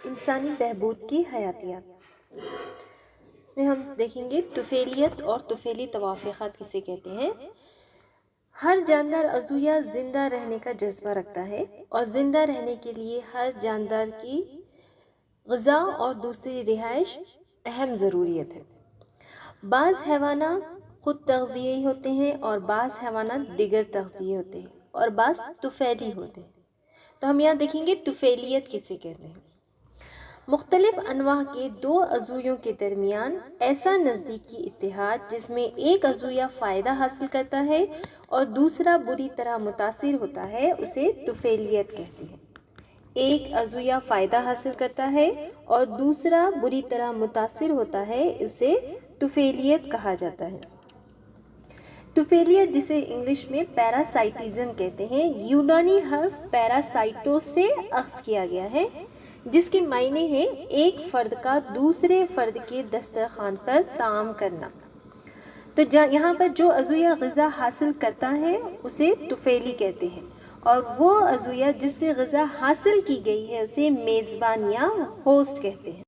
انسانی بہبود کی حیاتیات۔ اس میں ہم دیکھیں گے طفیلیت اور طفیلی توافقات کسے کہتے ہیں۔ ہر جاندار عضو یا زندہ رہنے کا جذبہ رکھتا ہے اور زندہ رہنے کے لیے ہر جاندار کی غذا اور دوسری رہائش اہم ضروریت ہے۔ بعض حیوانات خود تغذیہی ہوتے ہیں اور بعض حیوانات دیگر تغذیہی ہوتے ہیں اور بعض طفیلی ہوتے ہیں۔ تو ہم یہاں دیکھیں گے طفیلیت کسے کہتے ہیں۔ مختلف انواع کے دو عضویوں کے درمیان ایسا نزدیکی اتحاد جس میں ایک عضویہ فائدہ حاصل کرتا ہے اور دوسرا بری طرح متاثر ہوتا ہے اسے طفیلیت کہتے ہیں۔ ایک عضویہ فائدہ حاصل کرتا ہے اور دوسرا بری طرح متاثر ہوتا ہے اسے طفیلیت کہا جاتا ہے۔ طفیلیت جسے انگلش میں پیراسائٹزم کہتے ہیں، یونانی حرف پیراسائٹوس سے اخذ کیا گیا ہے جس کے معنی ہے ایک فرد کا دوسرے فرد کے دسترخوان پر طعام کرنا۔ تو یہاں پر جو عضویہ غذا حاصل کرتا ہے اسے طفیلی کہتے ہیں اور وہ عضویہ جس سے غذا حاصل کی گئی ہے اسے میزبان یا ہوسٹ کہتے ہیں۔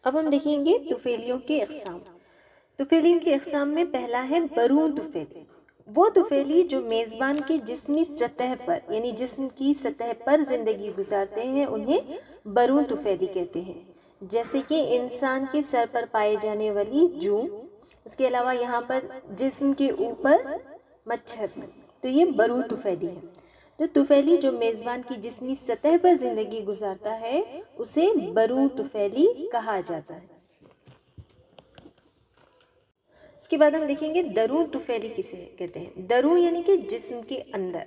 اب ہم دیکھیں گے طفیلیوں کے اقسام۔ طفیلیوں کے اقسام میں پہلا ہے برون طفیلی۔ وہ طفیلی جو میزبان کے جسمی سطح پر یعنی جسم کی سطح پر زندگی گزارتے ہیں انہیں برون طفیلی کہتے ہیں، جیسے کہ انسان کے سر پر پائے جانے والی جوں، اس کے علاوہ یہاں پر جسم کے اوپر مچھر، تو یہ برون طفیلی ہے۔ تو طفیلی جو میزبان کی جسمی سطح پر زندگی گزارتا ہے اسے برون طفیلی کہا جاتا ہے۔ اس کے بعد ہم دیکھیں گے درون طفیلی کسے کہتے ہیں۔ درون یعنی کہ جسم کے اندر۔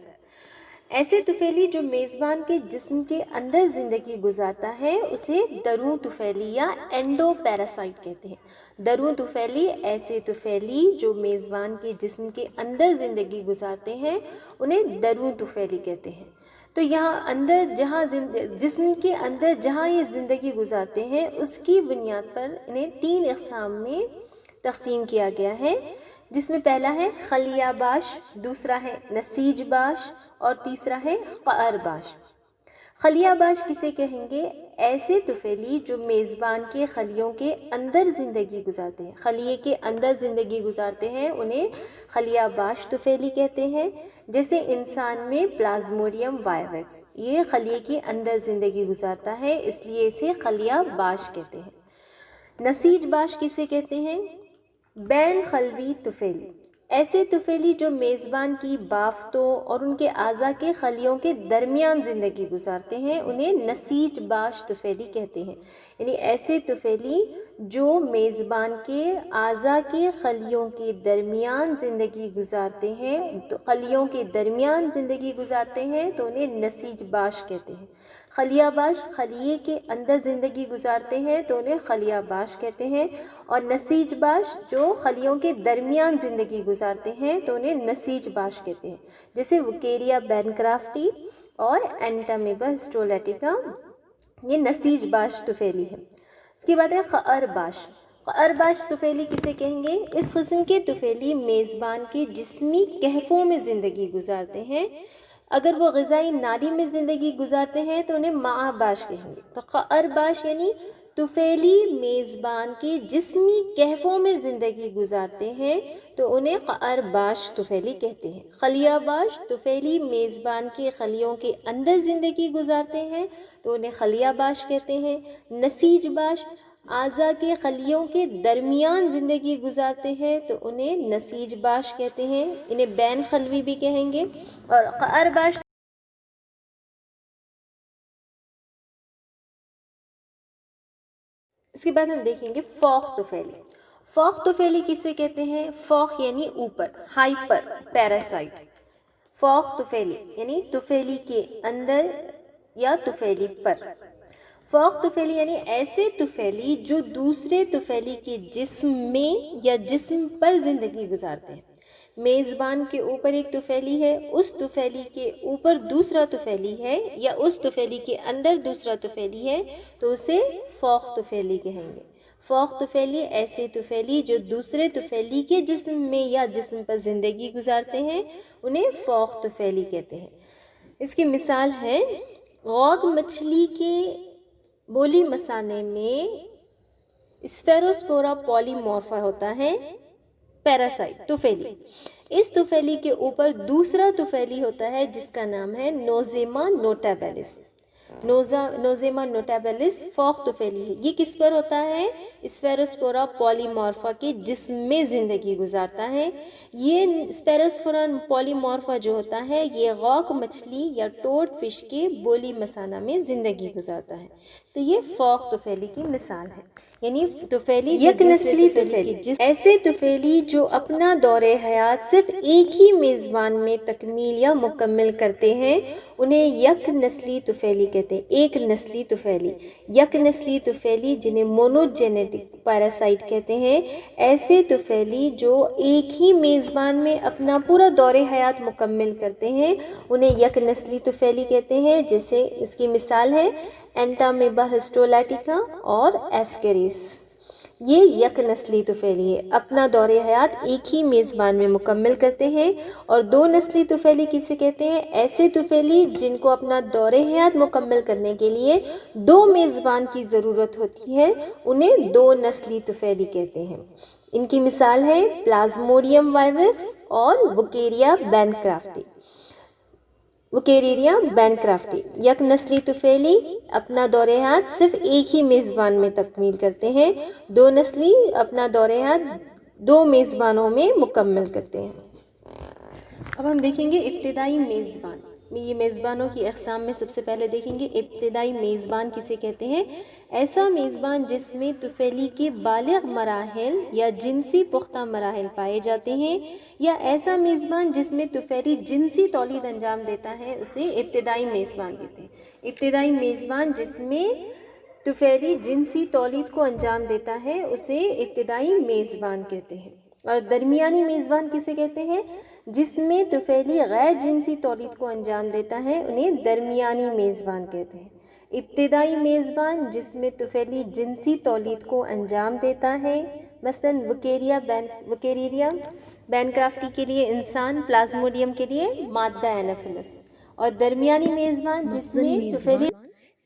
ایسے طفیلی جو میزبان کے جسم کے اندر زندگی گزارتا ہے اسے درون طفیلی یا اینڈو پیراسائٹ کہتے ہیں۔ درون طفیلی ایسے طفیلی جو میزبان کے جسم کے اندر زندگی گزارتے ہیں انہیں درون طفیلی کہتے ہیں۔ تو یہاں اندر جہاں جسم کے اندر جہاں یہ زندگی گزارتے ہیں اس کی بنیاد پر انہیں 3 اقسام میں تقسیم کیا گیا ہے، جس میں پہلا ہے خلیہ باش، دوسرا ہے نسیج باش اور تیسرا ہے قعر باش۔ خلیہ باش کسے کہیں گے؟ ایسے طفیلی جو میزبان کے خلیوں کے اندر زندگی گزارتے ہیں، خلیے کے اندر زندگی گزارتے ہیں انہیں خلیہ باش طفیلی کہتے ہیں، جیسے انسان میں پلازموڈیم وائیویکس، یہ خلیے کے اندر زندگی گزارتا ہے اس لیے اسے خلیہ باش کہتے ہیں۔ نسیج باش کسے کہتے ہیں؟ بین خلوی طفیلی۔ ایسے طفیلی جو میزبان کی بافتوں اور ان کے اعضاء کے خلیوں کے درمیان زندگی گزارتے ہیں انہیں نسیج باش طفیلی کہتے ہیں۔ یعنی ایسے طفیلی جو میزبان کے اعضاء کے خلیوں کے درمیان زندگی گزارتے ہیں، تو خلیوں کے درمیان زندگی گزارتے ہیں تو انہیں نسیج باش کہتے ہیں۔ خلیہ باش خلیے کے اندر زندگی گزارتے ہیں تو انہیں خلیہ باش کہتے ہیں، اور نسیج باش جو خلیوں کے درمیان زندگی گزارتے ہیں تو انہیں نسیج باش کہتے ہیں، جیسے وکیریا بینکرافٹی اور اینٹامیبا ہسٹولیٹیکا، یہ نسیج باش طفیلی ہے۔ اس کے بعد ہے قعر باش۔ قعر باش طفیلی کسے کہیں گے؟ اس قسم کے طفیلی میزبان کے جسمی کہفوں میں زندگی گزارتے ہیں۔ اگر وہ غذائی نالی میں زندگی گزارتے ہیں تو انہیں معا باش کہیں گے۔ تو قعر باش یعنی طفیلی میزبان کے جسمی کہفوں میں زندگی گزارتے ہیں تو انہیں قعر باش طفیلی کہتے ہیں۔ خلیہ باش طفیلی میزبان کے خلیوں کے اندر زندگی گزارتے ہیں تو انہیں خلیہ باش کہتے ہیں۔ نسیج باش اعضاء کے خلیوں کے درمیان زندگی گزارتے ہیں تو انہیں نسیج باش کہتے ہیں، انہیں بین خلوی بھی کہیں گے۔ اور قعر باش اس کے بعد ہم دیکھیں گے فوق طفیلی۔ فوق طفیلی کسے کہتے ہیں؟ فوق یعنی اوپر، ہائپر پیراسائٹ۔ فوق طفیلی یعنی طفیلی کے اندر یا طفیلی پر۔ فوق طفیلی یعنی ایسے طفیلی جو دوسرے طفیلی کے جسم میں یا جسم پر زندگی گزارتے ہیں۔ میزبان کے اوپر ایک طفیلی ہے، اس طفیلی کے اوپر دوسرا طفیلی ہے یا اس طفیلی کے اندر دوسرا طفیلی ہے تو اسے فوق طفیلی کہیں گے۔ فوق طفیلی ایسے طفیلی جو دوسرے طفیلی کے جسم میں یا جسم پر زندگی گزارتے ہیں انہیں فوق طفیلی کہتے ہیں۔ اس کی مثال ہے غوگ مچھلی کے بولی مثانے میں اسفیروسپورا پولیمورفا ہوتا ہے پیراسائٹ طفیلی۔ اس طفیلی کے اوپر دوسرا طفیلی ہوتا ہے جس کا نام ہے نوزیما نوٹیبلس۔ نوزیما نوٹیبلس فوق طفیلی ہے۔ یہ کس پر ہوتا ہے؟ اسفیروسپورا پولیمورفا کے جسم میں زندگی گزارتا ہے۔ یہ اسفیروسپورا پولیمورفا جو ہوتا ہے یہ غوک مچھلی یا ٹوڈ فش کے بولی مثانہ میں زندگی گزارتا ہے۔ تو یہ فوق طفیلی کی مثال ہے، یعنی طفیلی یک نسلی طفیلی، ایسے طفیلی جو اپنا دور حیات صرف ایک ہی میزبان میں تکمیل یا مکمل کرتے ہیں انہیں یک نسلی طفیلی کہتے ہیں۔ ایک نسلی طفیلی، یک نسلی طفیلی جنہیں مونوجینیٹک پیراسائٹ کہتے ہیں، ایسے طفیلی جو ایک ہی میزبان میں اپنا پورا دور حیات مکمل کرتے ہیں انہیں یک نسلی طفیلی کہتے ہیں۔ جیسے اس کی مثال ہے اینٹامیبا ہسٹولیٹیکا اور ایسکیریس۔ یہ یک نسلی طفیلی ہے، اپنا دور حیات ایک ہی میزبان میں مکمل کرتے ہیں۔ اور دو نسلی طفیلی کسے کہتے ہیں؟ ایسے طفیلی جن کو اپنا دور حیات مکمل کرنے کے لیے دو میزبان کی ضرورت ہوتی ہے انہیں دو نسلی طفیلی کہتے ہیں۔ ان کی مثال ہے پلازموڈیم وائوکس اور وکیریا بینکرافٹی۔ وکیریا بینکرافٹی یک نسلی طفیلی اپنا دور حیات صرف ایک ہی میزبان میں تکمیل کرتے ہیں، دو نسلی اپنا دور حیات دو میزبانوں میں مکمل کرتے ہیں۔ اب ہم دیکھیں گے ابتدائی میزبان۔ یہ میزبانوں کی اقسام میں سب سے پہلے دیکھیں گے ابتدائی میزبان کسے کہتے ہیں؟ ایسا میزبان جس میں طفیلی کے بالغ مراحل یا جنسی پختہ مراحل پائے جاتے ہیں، یا ایسا میزبان جس میں طفیلی جنسی تولید انجام دیتا ہے اسے ابتدائی میزبان کہتے ہیں۔ ابتدائی میزبان جس میں طفیلی جنسی تولید کو انجام دیتا ہے اسے ابتدائی میزبان کہتے ہیں۔ اور درمیانی میزبان کسے کہتے ہیں؟ جس میں طفیلی غیر جنسی تولید کو انجام دیتا ہے انہیں درمیانی میزبان کہتے ہیں۔ ابتدائی میزبان جس میں طفیلی جنسی تولید کو انجام دیتا ہے، مثلاً وکیریا بینکرافٹی کے لیے انسان، پلازموڈیم کے لیے مادہ اینوفلس۔ اور درمیانی میزبان جس میں طفیلی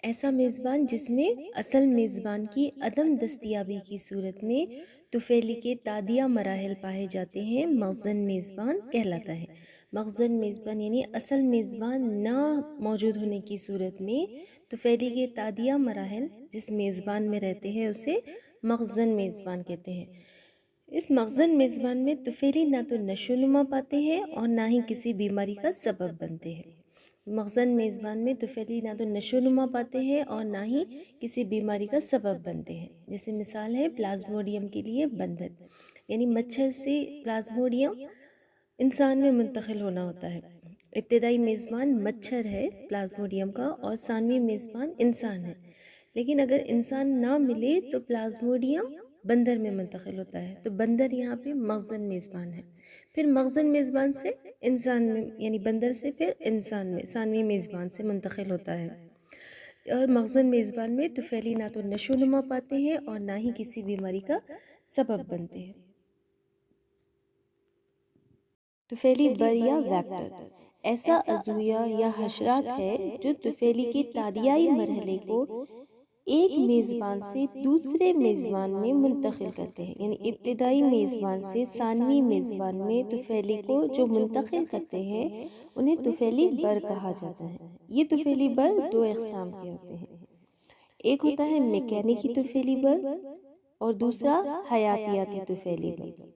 ایسا میزبان جس میں اصل میزبان کی عدم دستیابی کی صورت میں طفیلی کے تادیہ مراحل پائے جاتے ہیں مخزن میزبان کہلاتا ہے۔ مخزن میزبان یعنی اصل میزبان نہ موجود ہونے کی صورت میں طفیلی کے تادیہ مراحل جس میزبان میں رہتے ہیں اسے مخزن میزبان کہتے ہیں۔ اس مخزن میزبان میں طفیلی نہ تو نشو و نما پاتے ہیں اور نہ ہی کسی بیماری کا سبب بنتے ہیں۔ مخزن میزبان میں طفیلی نہ تو نشو و نما پاتے ہیں اور نہ ہی کسی بیماری کا سبب بنتے ہیں۔ جیسے مثال ہے پلازموڈیم کے لیے بندر، یعنی مچھر سے پلازموڈیم انسان میں منتقل ہونا ہوتا ہے۔ ابتدائی میزبان مچھر ہے پلازموڈیم کا اور ثانوی میزبان انسان ہے، لیکن اگر انسان نہ ملے تو پلازموڈیم بندر میں منتقل ہوتا ہے، تو بندر یہاں پہ مخزن میزبان ہے۔ پھر مخزن میزبان سے انسان میں یعنی بندر سے پھر انسان میں ثانوی میزبان سے منتقل ہوتا ہے۔ اور مخزن میزبان میں طفیلی نہ تو نشو و نما پاتے ہیں اور نہ ہی کسی بیماری کا سبب بنتے ہیں۔ طفیلی بر یا ویکٹر ایسا عضویہ یا حشرات ہے جو طفیلی کے تادیائی مرحلے کو ایک میزبان سے دوسرے میزبان میں منتقل کرتے ہیں، یعنی ابتدائی میزبان سے ثانوی میزبان میں طفیلی کو جو منتقل کرتے ہیں انہیں طفیلی بر کہا جاتا ہے۔ یہ طفیلی بر دو اقسام کے ہوتے ہیں، ایک ہوتا ہے میکینیکی طفیلی بر اور دوسرا حیاتیاتی طفیلی بر۔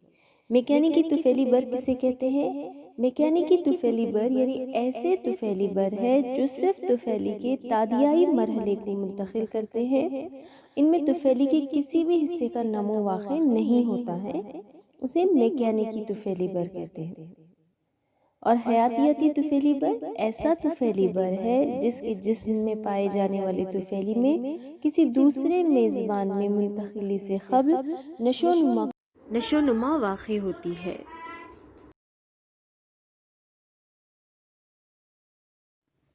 میکینیکی طفیلی بر کسے کہتے ہیں؟ میکینیکی طفیلی بر یعنی ایسے طفیلی بر ہے جو صرف طفیلی کے تادیائی مرحلے کو منتقل کرتے ہیں، ان میں طفیلی کے کسی بھی حصے کا نمو واقع نہیں ہوتا ہے، اسے میکینیکی طفیلی بر کہتے ہیں۔ اور حیاتیاتی طفیلی بر ایسا طفیلی بر ہے جس کے جسم میں پائے جانے والے طفیلی میں کسی دوسرے میزبان میں منتقلی سے قبل نشو و نما واقع ہوتی ہے۔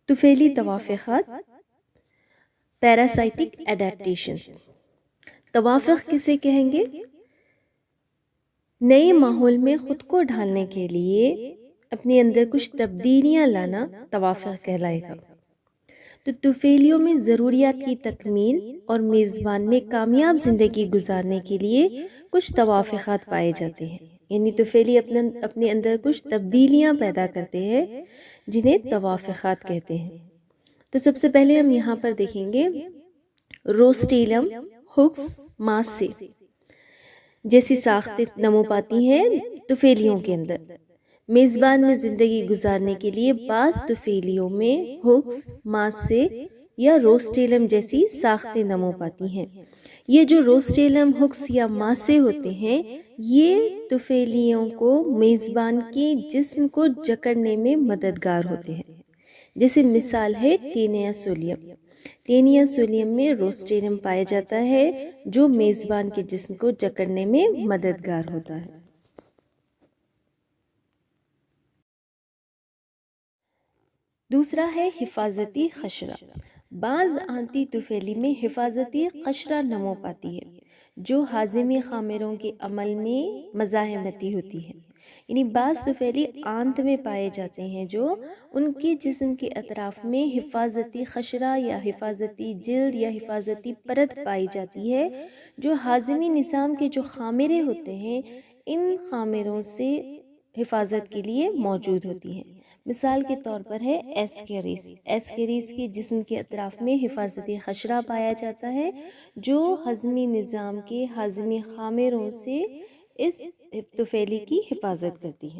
طفیلی توافقات، پیراسائٹک ایڈیپٹیشنز۔ توافق کسے کہیں گے؟ نئے ماحول میں خود کو ڈھالنے کے لیے اپنے اندر کچھ تبدیلیاں لانا توافق کہلائے گا۔ تو طفیلیوں میں ضروریات کی تکمیل اور میزبان میں کامیاب زندگی گزارنے کے لیے کچھ توافقات پائے جاتے ہیں، یعنی طفیلی اپنے اندر کچھ تبدیلیاں پیدا کرتے ہیں جنہیں توافقات کہتے ہیں۔ تو سب سے پہلے ہم یہاں پر دیکھیں گے روسٹیلم ہکس ماسے جیسی ساختیں نمو پاتی ہیں طفیلیوں کے اندر۔ میزبان میں زندگی گزارنے کے لیے بعض طفیلیوں میں ہکس ماسے یا روسٹیلم جیسی ساختیں نمو پاتی ہیں۔ یہ جو روسٹیلم ہکس یا ماسے ہوتے ہیں یہ طفیلیوں کو میزبان کے جسم کو جکڑنے میں مددگار ہوتے ہیں، جیسے مثال ہے ٹینیا سولیم۔ ٹینیا سولیم میں روسٹیلم پایا جاتا ہے جو میزبان کے جسم کو جکڑنے میں مددگار ہوتا ہے۔ دوسرا ہے حفاظتی قشرہ۔ بعض آنتی طفیلی میں حفاظتی قشرہ نمو پاتی ہے جو ہاضمی خامیروں کے عمل میں مزاحمتی ہوتی ہے، یعنی بعض طفیلی آنت میں پائے جاتے ہیں جو ان کے جسم کے اطراف میں حفاظتی قشرہ یا حفاظتی جلد یا حفاظتی پرت پائی جاتی ہے جو ہاضمی نظام کے جو خامیرے ہوتے ہیں ان خامیروں سے حفاظت کے لیے موجود ہوتی ہیں۔ مثال کے طور پر ہے ایسکیریس۔ ایسکیریس کے جسم کے اطراف میں حفاظتی قشرہ پایا جاتا ہے جو ہضمی نظام کے ہاضمی خامیروں سے اس طفیلی کی حفاظت کرتی ہے۔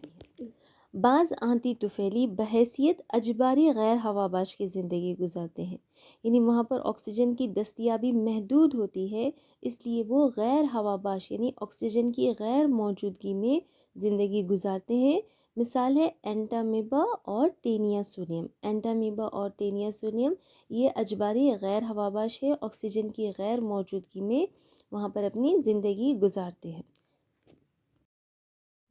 بعض آنتی طفیلی بحیثیت اجباری غیر ہواباش کی زندگی گزارتے ہیں، یعنی وہاں پر آکسیجن کی دستیابی محدود ہوتی ہے، اس لیے وہ غیر ہواباش یعنی آکسیجن کی غیر موجودگی میں زندگی گزارتے ہیں۔ مثال ہے اینٹامیبا اور ٹینیا سولیم۔ اینٹامیبا اور ٹینیا سولیم یہ اجباری غیر ہواباش ہے، آکسیجن کی غیر موجودگی میں وہاں پر اپنی زندگی گزارتے ہیں۔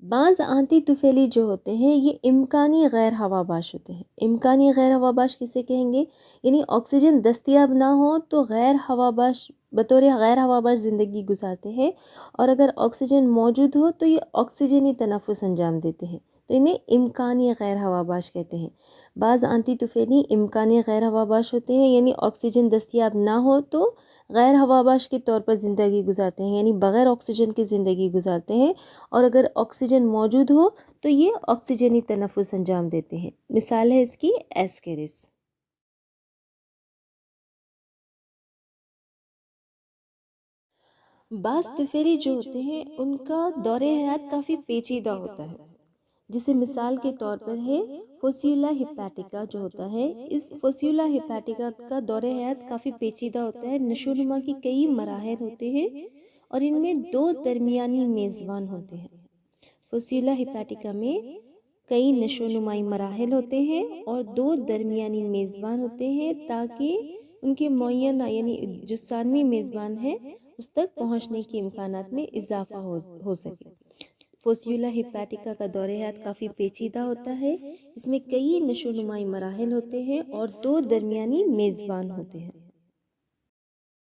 بعض آنتی طفیلی جو ہوتے ہیں یہ امکانی غیر ہواباش ہوتے ہیں۔ امکانی غیر ہواباش کسے کہیں گے؟ یعنی آکسیجن دستیاب نہ ہو تو غیر ہواباش بطور غیر ہواباش زندگی گزارتے ہیں، اور اگر آکسیجن موجود ہو تو یہ آکسیجنی تنفس انجام دیتے ہیں، تو انہیں امکانی غیر ہواباش کہتے ہیں۔ بعض آنتی طفیلی امکانی غیر ہواباش ہوتے ہیں، یعنی آکسیجن دستیاب نہ ہو تو غیر ہواباش کے طور پر زندگی گزارتے ہیں، یعنی بغیر آکسیجن کی زندگی گزارتے ہیں، اور اگر آکسیجن موجود ہو تو یہ آکسیجنی تنفس انجام دیتے ہیں۔ مثال ہے اس کی ایسکیریس۔ بعض طفیلی جو ہوتے ہیں ان کا دور حیات کافی پیچیدہ ہوتا ہے، جسے مثال کے طور پر ہے فوسیولا ہیپیٹیکا جو ہوتا ہے۔ اس فوسیولا ہیپیٹیکا کا دور حیات کافی پیچیدہ ہوتا ہے، نشو و نما کی کئی مراحل ہوتے ہیں اور ان میں دو درمیانی میزبان ہوتے ہیں۔ فوسیولا ہیپیٹیکا میں کئی نشو و نمائی مراحل ہوتے ہیں اور دو درمیانی میزبان ہوتے ہیں تاکہ ان کے معینہ یعنی جو ثانوی میزبان ہے اس تک پہنچنے کے امکانات میں اضافہ ہو سکے۔ فوسیولا ہیپیٹیکا کا دور حیات کافی پیچیدہ ہوتا ہے، اس میں کئی نشو و نمائی مراحل ہوتے ہیں اور دو درمیانی میزبان ہوتے ہیں۔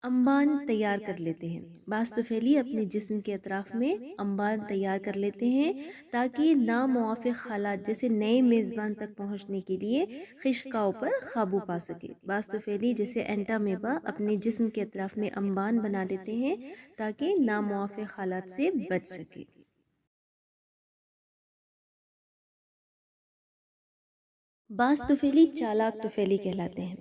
انبان تیار کر لیتے ہیں۔ بعض طفیلی اپنے جسم کے اطراف میں انبان تیار کر لیتے ہیں تاکہ ناموافق حالات جیسے نئے میزبان تک پہنچنے کے لیے خشکاؤ پر قابو پا سکے۔ بعض طفیلی جیسے اینٹامیبا اپنے جسم کے اطراف میں انبان بنا دیتے ہیں تاکہ ناموافق حالات سے بچ سکے۔ بعض طفیلی چالاک طفیلی کہلاتے ہیں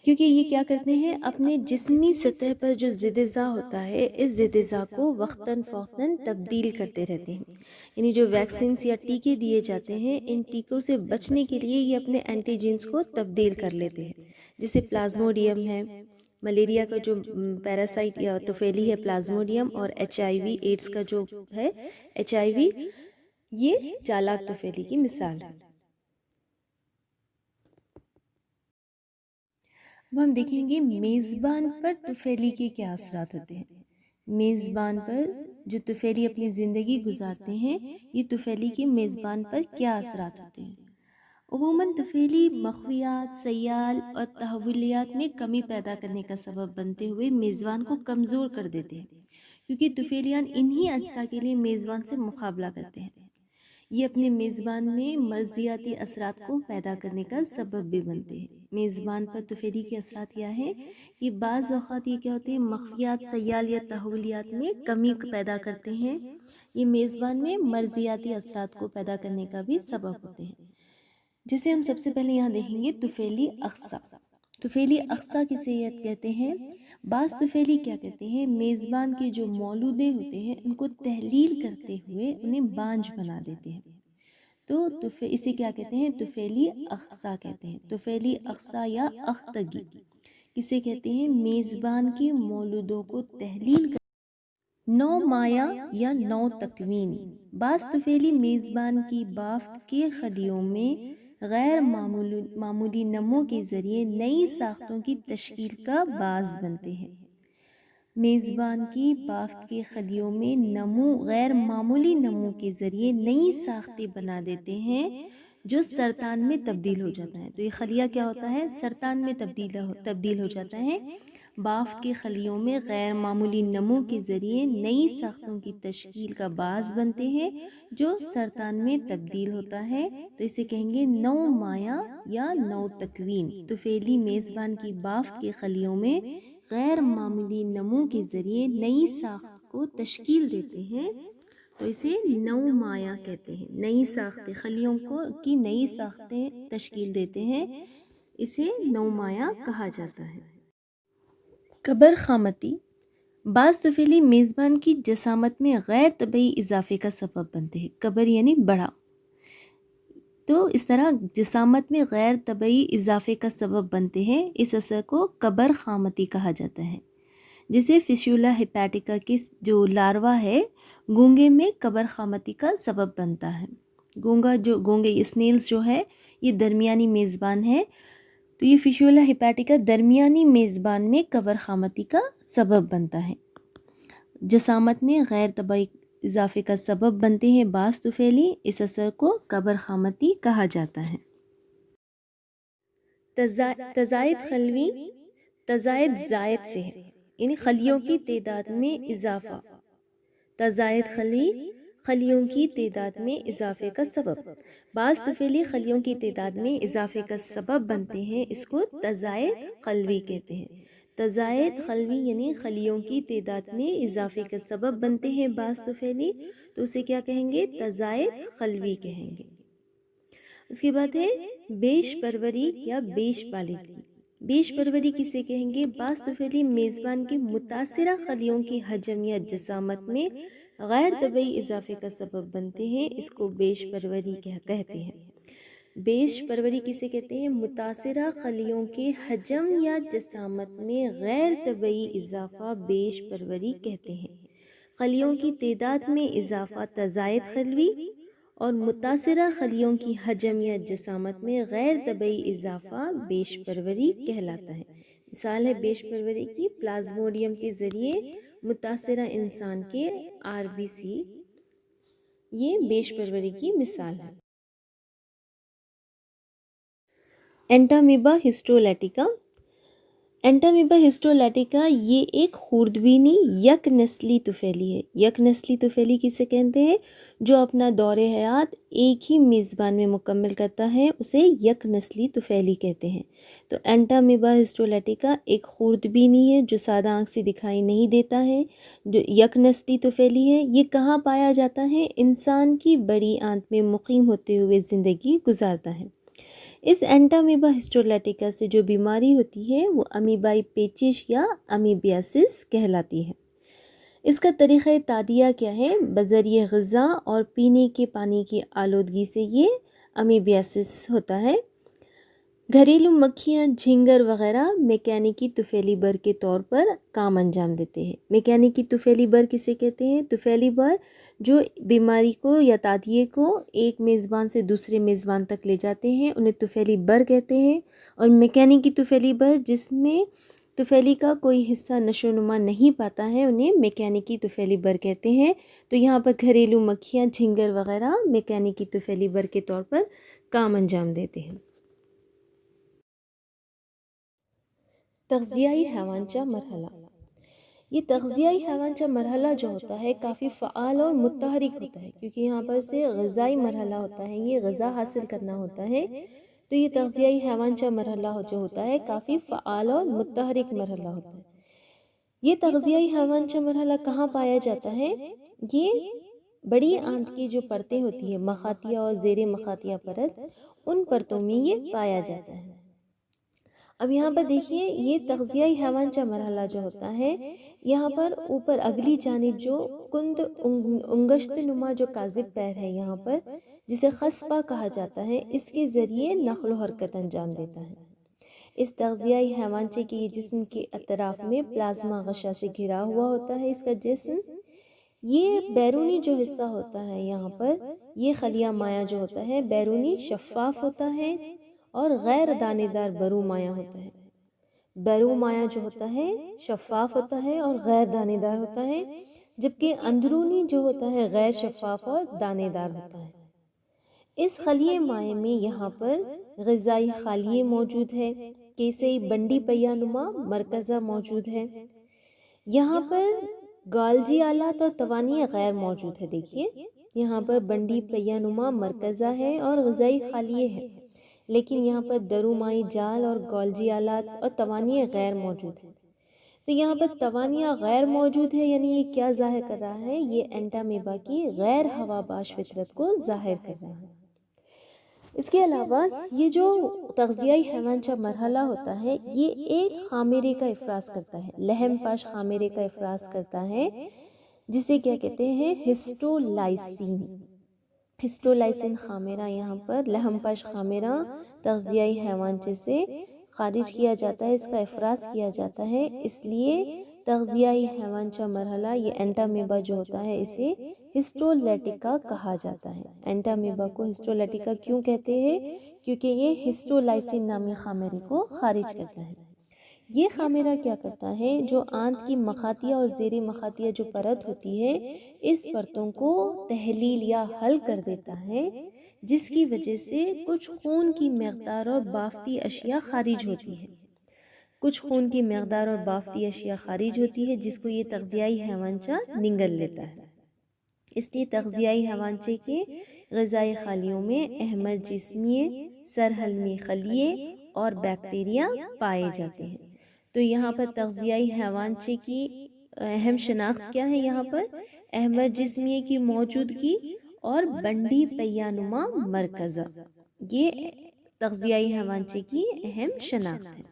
کیونکہ یہ کیا کرتے ہیں، اپنے جسمی سطح پر جو زدزا ہوتا ہے اس زدزا کو وقتاً فوقتاً تبدیل کرتے رہتے ہیں، یعنی جو ویکسینز یا ٹیکے دیے جاتے ہیں ان ٹیکوں سے بچنے کے لیے یہ اپنے اینٹی جینز کو تبدیل کر لیتے ہیں، جیسے پلازموڈیم ہے، ملیریا کا جو پیراسائٹ یا طفیلی ہے پلازموڈیم، اور HIV ایڈز کا جو ہے HIV، یہ چالاک طفیلی کی مثال ہے۔ اب ہم دیکھیں گے میزبان پر طفیلی کے کیا اثرات ہوتے ہیں۔ میزبان پر جو طفیلی اپنی زندگی گزارتے ہیں یہ طفیلی کے میزبان پر کیا اثرات ہوتے ہیں۔ عموماً طفیلی مخویات، سیال اور تحولیات میں کمی پیدا کرنے کا سبب بنتے ہوئے میزبان کو کمزور کر دیتے ہیں، کیونکہ طفیلیان انہی اجزاء کے لیے میزبان سے مقابلہ کرتے ہیں۔ یہ اپنے میزبان میں مرضیاتی اثرات کو پیدا کرنے کا سبب بھی بنتے ہیں۔ میزبان پر طفیلی کے اثرات کیا ہے؟ یہ بعض اوقات یہ کیا ہوتے ہیں، مخفیات، سیال یا تحولیات میں کمی پیدا کرتے ہیں۔ یہ میزبان میں مرضیاتی اثرات کو پیدا کرنے کا بھی سبب ہوتے ہیں۔ جیسے ہم سب سے پہلے یہاں دیکھیں گے طفیلی اقصا۔ طفیلی اقصا کسے کہتے ہیں؟ بعض طفیلی کیا کہتے ہیں، میزبان کے جو مولودے ہوتے ہیں ان کو تحلیل کرتے ہوئے انہیں بانجھ بنا دیتے ہیں، تو اسے کیا کہتے ہیں، طفیلی اقصا کہتے ہیں۔ طفیلی اقصا یا اختگی کسے کہتے ہیں، میزبان کے مولودوں کو تحلیل کر نو مایا یا نو تکوین۔ بعض طفیلی میزبان کی بافت کے خلیوں میں غیر معمولی نمو کے ذریعے نئی ساختوں کی تشکیل کا باعث بنتے ہیں۔ میزبان کی بافت کے خلیوں میں غیر معمولی نمو کے ذریعے نئی ساختیں بنا دیتے ہیں جو سرطان میں تبدیل ہو جاتا ہے۔ تو یہ خلیہ کیا ہوتا ہے، سرطان میں تبدیل ہو جاتا ہے۔ بافت کے خلیوں میں غیر معمولی نمو کے ذریعے نئی ساختوں کی تشکیل کا باعث بنتے ہیں جو سرطان میں تبدیل ہوتا ہے، تو اسے کہیں گے نو مایا یا نو تکوین۔ طفیلی میزبان کی بافت کے خلیوں میں غیر معمولی نمو کے ذریعے نئی ساخت کو تشکیل دیتے ہیں، تو اسے نو مایا کہتے ہیں۔ نئی ساختیں، خلیوں کی نئی ساختیں تشکیل دیتے ہیں، اسے نو مایا کہا جاتا ہے۔ قبر خامتی۔ بعض طفیلی میزبان کی جسامت میں غیر طبعی اضافے کا سبب بنتے ہیں۔ قبر یعنی بڑا، تو اس طرح جسامت میں غیر طبعی اضافے کا سبب بنتے ہیں، اس اثر کو قبر خامتی کہا جاتا ہے۔ جیسے فیشیولا ہیپیٹیکا کی جو لاروا ہے، گونگے میں قبر خامتی کا سبب بنتا ہے۔ گونگے اسنیلز جو ہے یہ درمیانی میزبان ہے، تو یہ فیشیولا ہیپیٹیکا درمیانی میزبان میں قبر خامتی کا سبب بنتا ہے۔ جسامت میں غیر طبعی اضافے کا سبب بنتے ہیں بعض طفیلی، اس اثر کو قبر خامتی کہا جاتا ہے۔ تزائد خلوی، تزائد زائد سے ہے، یعنی خلیوں کی تعداد میں اضافہ۔ تزائد خلوی، خلیوں کی تعداد میں اضافے کا سبب۔ بعض طفیلی خلیوں کی تعداد میں اضافے کا سبب بنتے ہیں، اس کو تزائد خلوی کہتے ہیں۔ تزائد خلوی یعنی خلیوں کی تعداد میں اضافے کا سبب بنتے ہیں بعض طفیلی، تو اسے کیا کہیں گے، تزائد خلوی کہیں گے۔ اس کے بعد ہے بیش پروری یا بیش بالغی۔ بیش پروری کسے کہیں گے، بعض طفیلی میزبان کی متاثرہ خلیوں کی حجم یا جسامت میں غیر طبعی اضافے کا سبب بنتے ہیں، اس کو بیش پروری کہتے ہیں۔ بیش پروری کسے کہتے ہیں، متاثرہ خلیوں کے حجم یا جسامت میں غیر طبعی اضافہ بیش پروری کہتے ہیں۔ خلیوں کی تعداد میں اضافہ تزائد خلوی اور متاثرہ خلیوں کی حجم یا جسامت میں غیر طبعی اضافہ بیش پروری کہلاتا ہے۔ مثال ہے بیش پروری کی، پلازموڈیم کے ذریعے متاثرہ انسان کے RBC، یہ بیش پروری کی مثال ہے۔ اینٹامیبا ہسٹولیٹیکا۔ اینٹامیبا ہسٹولیٹیکا یہ ایک خوردبینی یک نسلی طفیلی ہے۔ یک نسلی طفیلی کسے کہتے ہیں، جو اپنا دور حیات ایک ہی میزبان میں مکمل کرتا ہے، اسے یک نسلی طفیلی کہتے ہیں۔ تو اینٹامیبا ہسٹولیٹیکا ایک خوردبینی ہے جو سادہ آنکھ سے دکھائی نہیں دیتا ہے، جو یک نسلی طفیلی ہے۔ یہ کہاں پایا جاتا ہے، انسان کی بڑی آنت میں مقیم ہوتے ہوئے زندگی گزارتا ہے۔ اس اینٹامیبا ہسٹولیٹیکا سے جو بیماری ہوتی ہے وہ امیبائی پیچش یا امیبیاسس کہلاتی ہے۔ اس کا طریقہ تعدیہ کیا ہے، بذریعہ غذا اور پینے کے پانی کی آلودگی سے یہ امیبیاسس ہوتا ہے۔ گھریلو مکھیاں، جھینگر وغیرہ میکینیکی طفیلی بر کے طور پر کام انجام دیتے ہیں۔ میکینیکی طفیلی بر کسے کہتے ہیں، طفیلی بر جو بیماری کو یا تعدیے کو ایک میزبان سے دوسرے میزبان تک لے جاتے ہیں، انہیں طفیلی بر کہتے ہیں۔ اور میکینیکی طفیلی بر جس میں طفیلی کا کوئی حصہ نشو و نما نہیں پاتا ہے، انہیں میکینیکی طفیلی بر کہتے ہیں۔ تو یہاں پر گھریلو مکھیاں، جھینگر وغیرہ میکینیکی طفیلی بر کے طور پر کام انجام دیتے ہیں۔ تغذیائی حیوانچہ مرحلہ، یہ تغذیائی حیوانچہ مرحلہ جو ہوتا ہے کافی فعال اور متحرک ہوتا ہے، کیونکہ یہاں پر سے غذائی مرحلہ ہوتا ہے، یہ غذا حاصل کرنا ہوتا ہے، تو یہ تغذیائی حیوانچہ مرحلہ جو ہوتا ہے کافی فعال اور متحرک مرحلہ ہوتا ہے۔ یہ تغذیائی حیوانچہ مرحلہ کہاں پایا جاتا ہے؟ یہ بڑی آنت کی جو پرتیں ہوتی ہیں، مخاطیہ اور زیر مخاطیہ پرت، ان پرتوں میں یہ پایا جاتا ہے۔ اب یہاں پر دیکھیے، یہ تغذیائی حیوانچہ مرحلہ جو ہوتا ہے، یہاں پر اوپر اگلی جانب جو کند انگشت نما جو کاذب پیر ہے یہاں پر، جسے خصپہ کہا جاتا ہے، اس کے ذریعے نقل و حرکت انجام دیتا ہے۔ اس تغذیائی حیوانچے کے جسم کے اطراف میں پلازما غشا سے گھرا ہوا ہوتا ہے اس کا جسم۔ یہ بیرونی جو حصہ ہوتا ہے یہاں پر، یہ خلیہ مایع جو ہوتا ہے بیرونی شفاف ہوتا ہے اور غیر دانے دار برو مایع ہوتا ہے۔ برو مایع جو ہوتا ہے شفاف ہوتا ہے اور غیر دانے دار ہوتا ہے، جبکہ اندرونی جو ہوتا ہے غیر شفاف اور دانے دار ہوتا ہے۔ اس خلیے مائع میں یہاں پر غذائی خلیے موجود ہے، کیسئی بنڈی پہیہ نما مرکزہ موجود ہے۔ یہاں پر گالجی آلات اور توانیہ غیر موجود ہے۔ دیکھیے یہاں پر بنڈی پہیہ نما مرکزہ ہے اور غذائی خلیے ہے، لیکن یہاں پر درومائی جال اور گالجی آلات اور توانیہ غیر موجود ہے۔ تو یہاں پر توانیہ غیر موجود ہے، یعنی یہ کیا ظاہر کر رہا ہے؟ یہ اینٹامیبا کی غیر ہواباش فطرت کو ظاہر کر رہا ہے۔ اس کے علاوہ یہ جو تغذیائی حیوانچہ مرحلہ ہوتا ہے، یہ ایک خامیرے کا افراز کرتا ہے، لحم پاش خامیرے کا افراز کرتا ہے، جسے کیا کہتے ہیں؟ ہسٹولائسین۔ ہسٹولائسین خامیرہ یہاں پر لحم پاش خامیرہ تغذیائی حیوانچے سے خارج کیا جاتا ہے، اس کا افراز کیا جاتا ہے، اس لیے تغذیائی حیوانچہ مرحلہ یہ اینٹامیبا جو ہوتا ہے اسے ہسٹولیٹیکا کہا جاتا ہے۔ اینٹامیبا کو ہسٹولیٹیکا کیوں کہتے ہیں؟ کیونکہ یہ ہسٹولائسین نامی خامیرے کو خارج کرتا ہے۔ یہ خامیرہ کیا کرتا ہے؟ جو آنت کی مخاطیہ اور زیر مخاطیہ جو پرت ہوتی ہے، اس پرتوں کو تحلیل یا حل کر دیتا ہے، جس کی وجہ سے کچھ خون کی مقدار اور بافتی اشیاء خارج ہوتی ہے۔ کچھ خون کی مقدار اور بافتی اشیاء خارج ہوتی ہے، جس کو یہ تغذیائی حیوانچہ نگل لیتا ہے۔ اس لیے تغذیائی حیوانچے کے غذائی خلیوں میں احمر جسمیے، سرحلمی خلیے اور بیکٹیریا پائے جاتے ہیں۔ تو یہاں پر تغذیائی حیوانچے کی اہم شناخت کیا ہے؟ یہاں پر احمر جسمیے کی موجودگی اور بنڈی پہیہ نما مرکزہ، یہ تغذیائی حیوانچے کی اہم شناخت ہے۔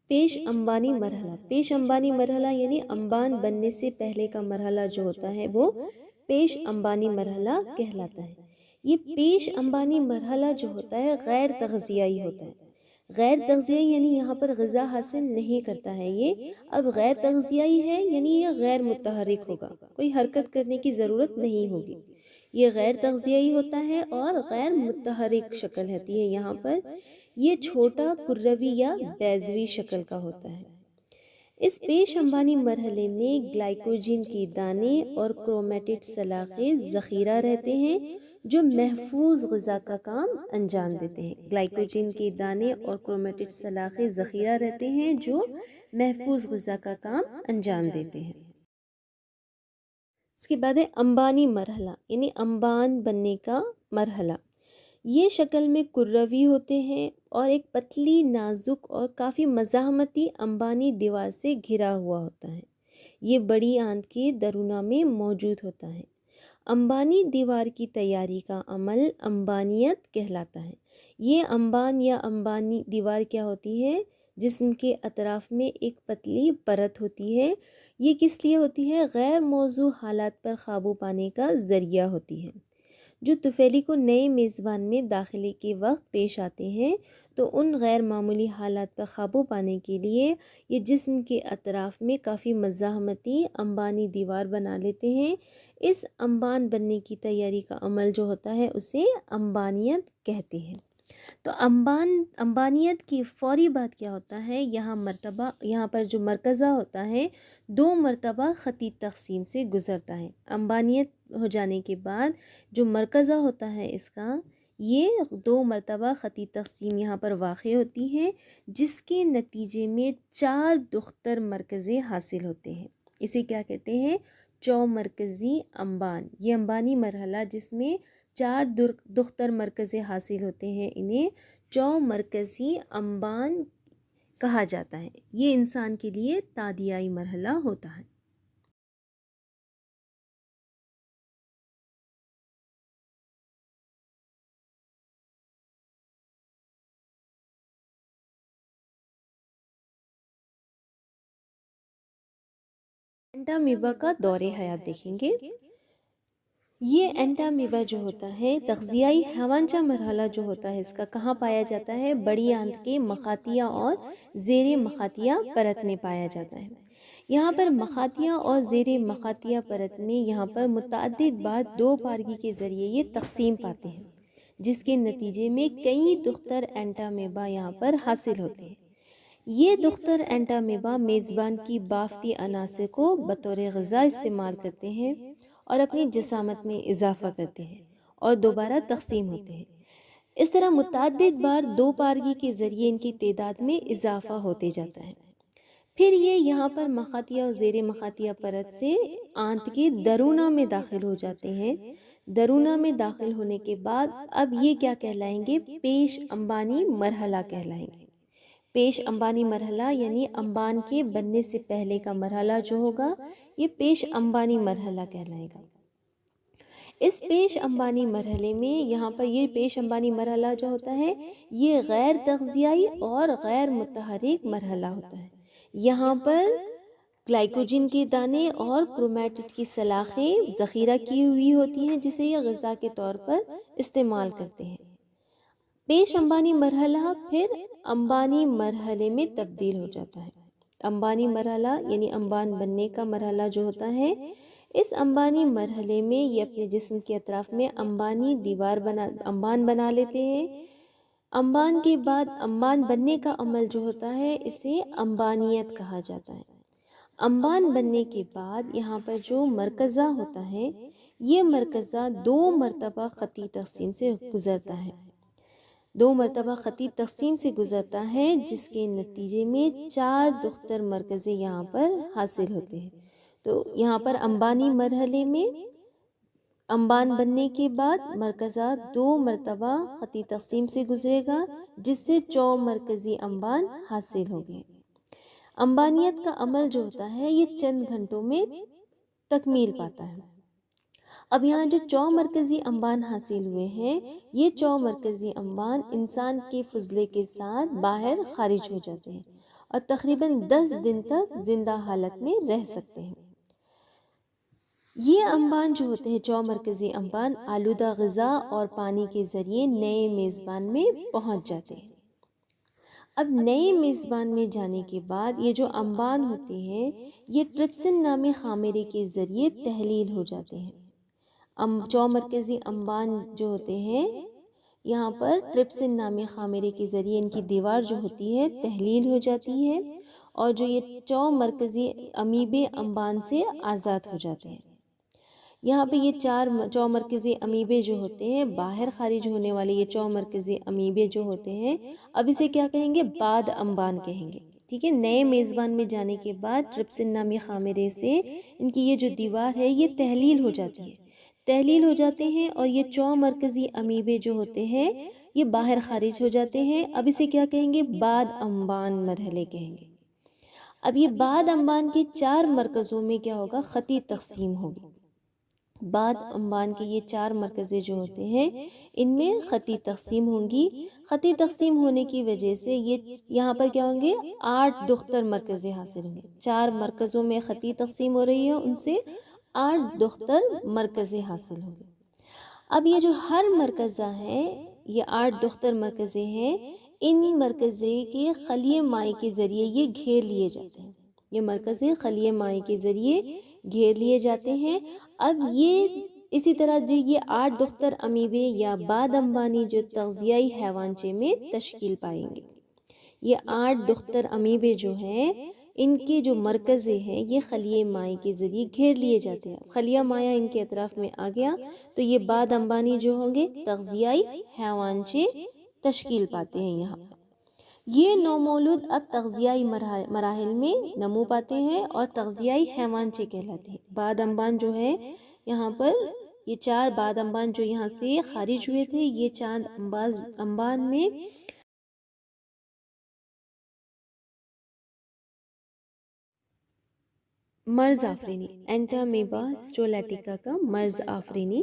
پیش انبانی مرحلہ، پیش انبانی مرحلہ یعنی انبان بننے سے پہلے کا مرحلہ جو ہوتا ہے وہ پیش انبانی مرحلہ کہلاتا ہے۔ یہ پیش انبانی مرحلہ جو ہوتا ہے غیر تغذیائی ہوتا ہے۔ غیر تغذیائی یعنی یہاں پر غذا حاصل نہیں کرتا ہے یہ، اب غیر تغذیائی ہے یعنی یہ غیر متحرک ہوگا، کوئی حرکت کرنے کی ضرورت نہیں ہوگی۔ یہ غیر تغذیائی ہوتا ہے اور غیر متحرک شکل ہوتی ہے یہاں پر، یہ چھوٹا کروی یا بیضوی شکل کا ہوتا ہے۔ اس پیش انبانی مرحلے میں گلائکوجن کی دانے اور کرومیٹڈ سلاخیں ذخیرہ رہتے ہیں جو محفوظ غذا کا کام انجام دیتے ہیں۔ گلائکوجن کے دانے اور کرومیٹڈ سلاخیں ذخیرہ رہتے ہیں جو محفوظ غذا کا کام انجام دیتے ہیں۔ اس کے بعد ہے انبانی مرحلہ یعنی انبان بننے کا مرحلہ۔ یہ شکل میں کروی ہوتے ہیں اور ایک پتلی، نازک اور کافی مزاحمتی انبانی دیوار سے گھرا ہوا ہوتا ہے۔ یہ بڑی آنت کے درونہ میں موجود ہوتا ہے۔ انبانی دیوار کی تیاری کا عمل انبانیت کہلاتا ہے۔ یہ انبان یا انبانی دیوار کیا ہوتی ہے؟ جسم کے اطراف میں ایک پتلی پرت ہوتی ہے۔ یہ کس لیے ہوتی ہے؟ غیر موضوع حالات پر قابو پانے کا ذریعہ ہوتی ہے۔ جو طفیلی کو نئے میزبان میں داخلے کے وقت پیش آتے ہیں تو ان غیر معمولی حالات پر قابو پانے کے لیے یہ جسم کے اطراف میں کافی مزاحمتی انبانی دیوار بنا لیتے ہیں۔ اس انبان بننے کی تیاری کا عمل جو ہوتا ہے اسے انبانیت کہتے ہیں۔ تو انبانیت کی فوری بات کیا ہوتا ہے، یہاں پر جو مرکزہ ہوتا ہے 2 مرتبہ خطی تقسیم سے گزرتا ہے۔ انبانیت ہو جانے کے بعد جو مرکزہ ہوتا ہے اس کا یہ 2 مرتبہ خطی تقسیم یہاں پر واقع ہوتی ہے، جس کے نتیجے میں 4 دختر مرکزیں حاصل ہوتے ہیں۔ اسے کیا کہتے ہیں؟ چو مرکزی انبان۔ یہ انبانی مرحلہ جس میں 4 دختر مرکزیں حاصل ہوتے ہیں انہیں چو مرکزی انبان کہا جاتا ہے۔ یہ انسان کے لیے تادیائی مرحلہ ہوتا ہے۔ اینٹامیبا کا دور حیات دیکھیں گے۔ یہ اینٹامیبا جو ہوتا ہے تغذیائی حیوانچہ مرحلہ جو ہوتا ہے اس کا کہاں پایا جاتا ہے؟ بڑی آنت کے مخاطیہ اور زیر مخاطیہ پرت میں پایا جاتا ہے۔ یہاں پر مخاطیہ اور زیر مخاطیہ پرت میں یہاں پر متعدد بار 2 پارگی کے ذریعے یہ تقسیم پاتے ہیں، جس کے نتیجے میں کئی دختر اینٹامیبا یہاں پر حاصل ہوتے ہیں۔ یہ دختر اینٹامیبا میزبان کی بافتی عناصر کو بطور غذا استعمال کرتے ہیں اور اپنی جسامت میں اضافہ کرتے ہیں اور دوبارہ تقسیم ہوتے ہیں۔ اس طرح متعدد بار 2 پارگی کے ذریعے ان کی تعداد میں اضافہ ہوتے جاتا ہے۔ پھر یہ یہاں پر مخاطیہ اور زیر مخاطیہ پرت سے آنت کے درونہ میں داخل ہو جاتے ہیں۔ درونہ میں داخل ہونے کے بعد اب یہ کیا کہلائیں گے؟ پیش انبانی مرحلہ کہلائیں گے۔ پیش انبانی مرحلہ یعنی انبان کے بننے سے پہلے کا مرحلہ جو ہوگا یہ پیش انبانی مرحلہ کہلائے گا۔ اس پیش انبانی مرحلے میں یہاں پر یہ پیش انبانی مرحلہ جو ہوتا ہے یہ غیر تغذیائی اور غیر متحرک مرحلہ ہوتا ہے۔ یہاں پر گلائکوجن کے دانے اور کرومیٹڈ کی سلاخیں ذخیرہ کی ہوئی ہوتی ہیں جسے یہ غذا کے طور پر استعمال کرتے ہیں۔ پیش انبانی مرحلہ پھر انبانی مرحلے میں تبدیل ہو جاتا ہے۔ انبانی مرحلہ یعنی انبان بننے کا مرحلہ جو ہوتا ہے اس انبانی مرحلے میں یہ اپنے جسم کے اطراف میں انبان بنا لیتے ہیں۔ انبان کے بعد انبان بننے کا عمل جو ہوتا ہے اسے انبانیت کہا جاتا ہے۔ انبان بننے کے بعد یہاں پر جو مرکزہ ہوتا ہے یہ مرکزہ 2 مرتبہ خطی تقسیم سے گزرتا ہے۔ 2 مرتبہ خطی تقسیم سے گزرتا ہے جس کے نتیجے میں 4 دختر مرکزیں یہاں پر حاصل ہوتے ہیں۔ تو یہاں پر انبانی مرحلے میں انبان بننے کے بعد مرکزہ 2 مرتبہ خطی تقسیم سے گزرے گا جس سے 4 مرکزی انبان حاصل ہو گئے۔ انبانیت کا عمل جو ہوتا ہے یہ چند گھنٹوں میں تکمیل پاتا ہے۔ اب یہاں جو 4 مرکزی انبان حاصل ہوئے ہیں یہ 4 مرکزی انبان انسان کے فضلے کے ساتھ باہر خارج ہو جاتے ہیں اور تقریباً 10 دن تک زندہ حالت میں رہ سکتے ہیں۔ یہ انبان جو ہوتے ہیں 4 مرکزی انبان آلودہ غذا اور پانی کے ذریعے نئے میزبان میں پہنچ جاتے ہیں۔ اب نئے میزبان میں جانے کے بعد یہ جو انبان ہوتے ہیں یہ ٹرپسن نامی خامیرے کے ذریعے تحلیل ہو جاتے ہیں۔ 4 مرکزی انبان جو ہوتے ہیں یہاں پر ٹرپسن نامی خامیرے کے ذریعے ان کی دیوار جو ہوتی ہے تحلیل ہو جاتی ہے اور جو یہ 4 مرکزی امیبے انبان سے آزاد ہو جاتے ہیں۔ یہاں پہ یہ 4 مرکزی امیبے جو ہوتے ہیں باہر خارج ہونے والے یہ 4 مرکزی امیبے جو ہوتے ہیں اب اسے کیا کہیں گے؟ بعد انبان کہیں گے۔ ٹھیک ہے، نئے میزبان میں جانے کے بعد ٹرپسن نامی خامیرے سے ان کی یہ جو دیوار ہے یہ تحلیل ہو جاتی ہے، تحلیل ہو جاتے ہیں اور یہ 4 مرکزی امیبے جو ہوتے ہیں یہ باہر خارج ہو جاتے ہیں۔ اب اسے کیا کہیں گے؟ بعد انبان مرحلے کہیں گے۔ اب یہ بعد انبان کے 4 مرکزوں میں کیا ہوگا؟ خطی تقسیم ہوگی۔ بعد انبان کے یہ 4 مرکزیں جو ہوتے ہیں ان میں خطی تقسیم ہوں گی۔ خطی تقسیم ہونے کی وجہ سے یہ یہاں پر کیا ہوں گے؟ 8 دختر مرکزیں حاصل ہوں گے۔ 4 مرکزوں میں خطی تقسیم ہو رہی ہے ان سے 8 دختر مرکزیں حاصل ہوں گے۔ اب یہ جو ہر مرکزہ ہے، یہ 8 دختر مرکزے ہیں، ان مرکزے کے خلیے مائع کے ذریعے یہ گھیر لیے جاتے ہیں، یہ مرکزے خلیے مائع کے ذریعے گھیر لیے جاتے ہیں۔ اب یہ اسی طرح جو یہ 8 دختر امیبے یا باد امبانی جو تغذیائی حیوانچے میں تشکیل پائیں گے، یہ 8 دختر امیبے جو ہیں ان کے جو مرکزے ہیں یہ خلیے مائع کے ذریعے گھیر لیے جاتے ہیں۔ خلیہ مائع ان کے اطراف میں آ گیا تو یہ باد امبانی جو ہوں گے تغذیائی حیوانچے تشکیل پاتے ہیں۔ یہاں یہ نومولود اب تغذیائی مراحل میں نمو پاتے ہیں اور تغذیائی حیوانچے کہلاتے ہیں۔ باد امبان جو ہے یہاں پر یہ 4 باد امبان جو یہاں سے خارج ہوئے تھے، یہ 4 امبان میں مرز آفرینی، اینٹامیبا ہسٹولیٹیکا کا مرز آفرینی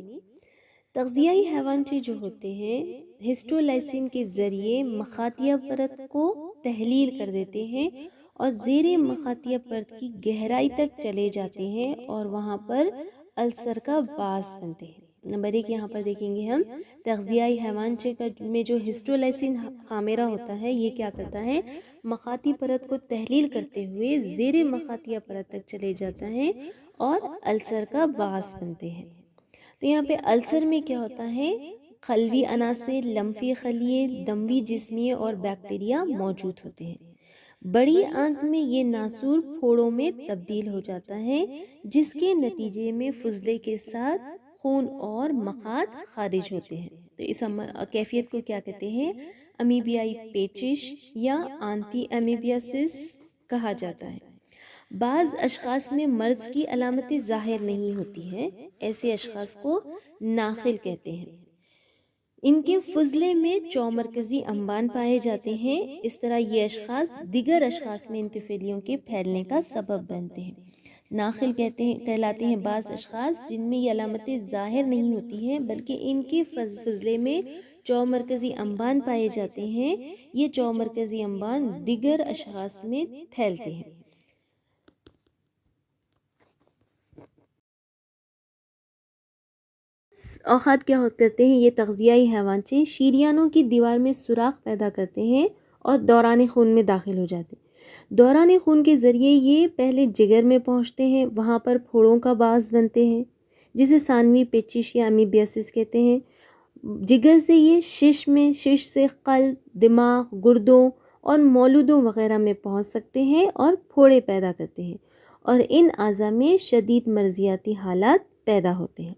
تغذیائی حیوانچے جو ہوتے ہیں ہسٹولائسن کے ذریعے مخاطیہ پرت کو تحلیل کر دیتے ہیں اور زیر مخاطیہ پرت کی گہرائی تک چلے جاتے ہیں اور وہاں پر السر کا باعث بنتے ہیں۔ نمبر 1 یہاں پر دیکھیں گے ہم تغذیائی حیوانچے میں جو ہسٹولائسن خامیرہ ہوتا ہے یہ کیا کرتا ہے، مخاطی پرت کو تحلیل کرتے ہوئے زیر مخاطیہ پرت تک چلے جاتا ہے اور السر کا باعث بنتے ہیں۔ تو یہاں پہ السر میں کیا ہوتا ہے، خلوی عناصر، لمفی خلیے، دموی جسمیے اور بیکٹیریا موجود ہوتے ہیں۔ بڑی آنت میں یہ ناسور پھوڑوں میں تبدیل ہو جاتا ہے جس کے نتیجے میں فضلے کے ساتھ خون اور مخاط خارج ہوتے ہیں۔ تو اس کیفیت کو کیا کہتے ہیں، امیبیائی پیچش یا آنتی امیبیاسس کہا جاتا ہے۔ بعض اشخاص میں مرض کی علامتیں ظاہر نہیں ہوتی ہیں، ایسے اشخاص کو ناخل کہتے ہیں۔ ان کے فضلے میں چومرکزی انبان پائے جاتے ہیں، اس طرح یہ اشخاص دیگر اشخاص میں ان طفیلیوں کے پھیلنے کا سبب بنتے ہیں۔ ناخل کہلاتے ہیں بعض اشخاص جن میں یہ علامتیں ظاہر نہیں ہوتی ہیں بلکہ ان کے فضلے میں چومرکزی انبان پائے جاتے ہیں، یہ چومرکزی انبان دیگر اشخاص میں پھیلتے ہیں۔ اوقات کیا کرتے ہیں، یہ تغذیائی حیوانچے شریانوں کی دیوار میں سوراخ پیدا کرتے ہیں اور دوران خون میں داخل ہو جاتے ہیں۔ دوران خون کے ذریعے یہ پہلے جگر میں پہنچتے ہیں، وہاں پر پھوڑوں کا باعث بنتے ہیں جسے ثانوی پیچش یا امیبیاسس کہتے ہیں۔ جگر سے یہ شش سے قلب، دماغ، گردوں اور مولودوں وغیرہ میں پہنچ سکتے ہیں اور پھوڑے پیدا کرتے ہیں اور ان اعضاء میں شدید مرضیاتی حالات پیدا ہوتے ہیں۔